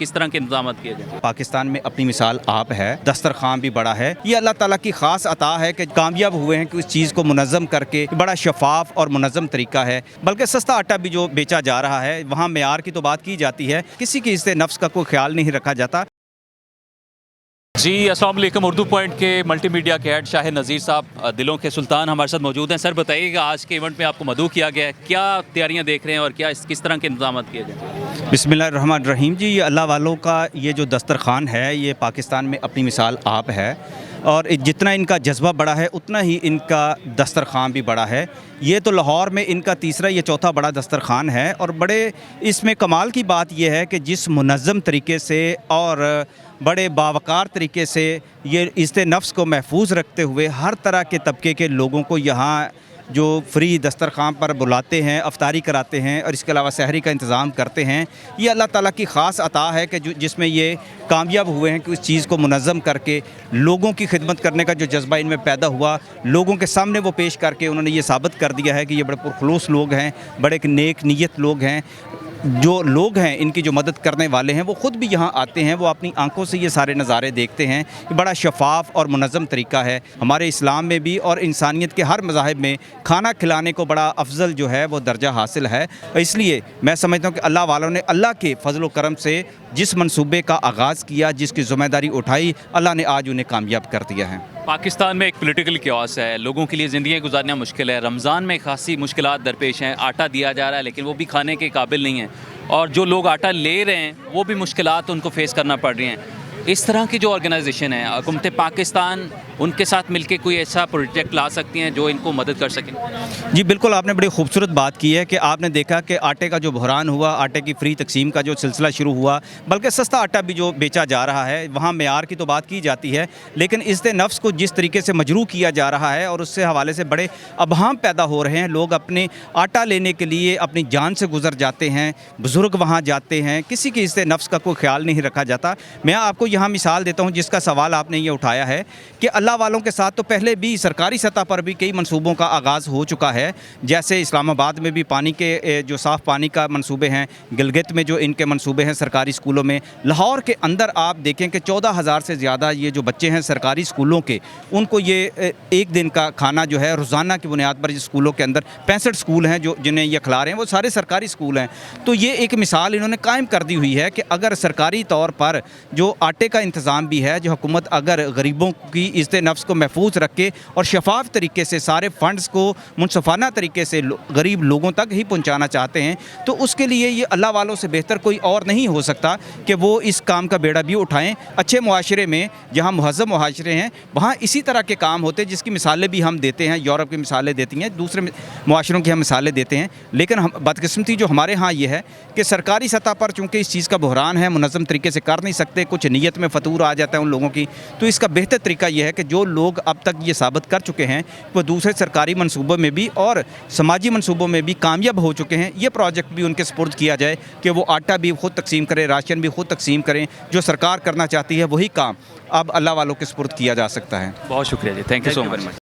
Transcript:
किस तरह के इंतजाम किए जाए? पाकिस्तान में अपनी मिसाल आप है, दस्तरखान भी बड़ा है। ये अल्लाह ताला की ख़ास अता है कि कामयाब हुए हैं कि उस चीज़ को मुनज़्ज़म करके, बड़ा शफाफ और मुनज़्ज़म तरीका है। बल्कि सस्ता आटा भी जो बेचा जा रहा है, वहाँ मेयार की तो बात की जाती है, किसी की इससे नफ्स का कोई ख्याल नहीं रखा जाता। जी अस्सलाम वालेकुम। उर्दू पॉइंट के मल्टी मीडिया के हेड शाहिद नज़ीर साहब दिलों के सुल्तान हमारे साथ मौजूद हैं। सर बताइएगा, आज के इवेंट में आपको मदऊ किया गया है, क्या तैयारियां देख रहे हैं और क्या किस तरह के इंतजाम किए गए? बिस्मिल्लाहिर्रहमानिर्रहीम। जी, ये अल्लाह वालों का ये जो दस्तरखान है, ये पाकिस्तान में अपनी मिसाल आप है, और जितना इनका जज्बा बड़ा है उतना ही इनका दस्तरखान भी बड़ा है। ये तो लाहौर में इनका तीसरा या चौथा बड़ा दस्तरखान है, और बड़े इसमें कमाल की बात यह है कि जिस मुनज़्ज़म तरीके से और बड़े बावकार तरीके से ये इज़्ज़त नफ्स को महफूज रखते हुए हर तरह के तबके के लोगों को यहाँ जो फ्री दस्तरखान पर बुलाते हैं, अफ्तारी कराते हैं और इसके अलावा सहरी का इंतज़ाम करते हैं, ये अल्लाह ताला की ख़ास अता है कि जिसमें ये कामयाब हुए हैं कि उस चीज़ को मुनज़्ज़म करके लोगों की खिदमत करने का जो जज्बा इनमें पैदा हुआ, लोगों के सामने वो पेश करके उन्होंने ये साबित कर दिया है कि ये बड़े पुरखलूस लोग हैं, बड़े एक नेक नीयत लोग हैं। जो लोग हैं इनकी जो मदद करने वाले हैं वो ख़ुद भी यहाँ आते हैं, वो अपनी आंखों से ये सारे नज़ारे देखते हैं कि बड़ा शफाफ और मुनज़्ज़म तरीका है। हमारे इस्लाम में भी और इंसानियत के हर मज़ाहिब में खाना खिलाने को बड़ा अफजल जो है वो दर्जा हासिल है। इसलिए मैं समझता हूँ कि अल्लाह वालों ने अल्लाह के फजल व करम से जिस मंसूबे का आगाज़ किया, जिसकी ज़िम्मेदारी उठाई, अल्लाह ने आज उन्हें कामयाब कर दिया है। पाकिस्तान में एक पॉलिटिकल क्योस है, लोगों के लिए ज़िंदगी गुजारना मुश्किल है। रमज़ान में खासी मुश्किलात दरपेश हैं, आटा दिया जा रहा है लेकिन वो भी खाने के काबिल नहीं है, और जो लोग आटा ले रहे हैं वो भी मुश्किलात उनको फेस करना पड़ रही हैं। इस तरह की जो ऑर्गेनाइजेशन है, हुकूमत पाकिस्तान उनके साथ मिलकर कोई ऐसा प्रोजेक्ट ला सकती हैं जो इनको मदद कर सकें? जी बिल्कुल, आपने बड़ी खूबसूरत बात की है कि आपने देखा कि आटे का जो बहरान हुआ, आटे की फ्री तकसीम का जो सिलसिला शुरू हुआ, बल्कि सस्ता आटा भी जो बेचा जा रहा है, वहाँ मेयार की तो बात की जाती है, लेकिन इज़्ज़त नफ्स को जिस तरीके से मजरूह किया जा रहा है और उससे हवाले से बड़े अबहाम पैदा हो रहे हैं। लोग अपने आटा लेने के लिए अपनी जान से गुजर जाते हैं, बुज़ुर्ग वहाँ जाते हैं, किसी की इज़्ज़त नफ्स का कोई ख्याल नहीं रखा जाता। मैं आपको यहाँ मिसाल देता हूँ जिसका सवाल आपने ये उठाया है कि अल्लाह वालों के साथ तो पहले भी सरकारी सतह पर भी कई मंसूबों का आगाज़ हो चुका है। जैसे इस्लामाबाद में भी पानी के जो साफ़ पानी का मंसूबे हैं, गिलगित में जो इनके मंसूबे हैं सरकारी स्कूलों में, लाहौर के अंदर आप देखें कि 14,000 से ज़्यादा ये जो बच्चे हैं सरकारी स्कूलों के, उनको ये एक दिन का खाना जो है रोज़ाना की बुनियाद पर स्कूलों के अंदर 65 स्कूल हैं जो जिन्हें ये खिला रहे हैं, वो सारे सरकारी स्कूल हैं। तो ये एक मिसाल इन्होंने कायम कर दी हुई है कि अगर सरकारी तौर पर जो आटे का इंतज़ाम भी है, जो हुकूमत अगर गरीबों की इज़्ज़त नफ्स को महफूज रख के और शफाफ तरीके से सारे फंड्स को मुनसफ़ाना तरीके से गरीब लोगों तक ही पहुंचाना चाहते हैं, तो उसके लिए ये अल्लाह वालों से बेहतर कोई और नहीं हो सकता कि वो इस काम का बेड़ा भी उठाएं। अच्छे मुआशरे में, जहाँ मुहज़्ज़म मुआशरे हैं, वहाँ इसी तरह के काम होते हैं जिसकी मिसालें भी हम देते हैं। यूरोप की मिसालें देती हैं, दूसरे मुआशरों की हम मिसालें देते हैं, लेकिन हम बदकिस्मती जो हमारे यहाँ ये है कि सरकारी सतह पर चूँकि इस चीज़ का बहरान है, मुनज़्ज़म तरीके से कर नहीं सकते, कुछ नीयत में फतूर आ जाता है उन लोगों की। तो इसका बेहतर तरीका यह है कि जो लोग अब तक ये साबित कर चुके हैं वो दूसरे सरकारी मंसूबों में भी और समाजी मंसूबों में भी कामयाब हो चुके हैं, ये प्रोजेक्ट भी उनके सुपुर्द किया जाए कि वो आटा भी खुद तकसीम करें, राशन भी खुद तकसीम करें। जो सरकार करना चाहती है वही काम अब अल्लाह वालों के सुपुर्द किया जा सकता है। बहुत शुक्रिया जी, थैंक यू सो मच।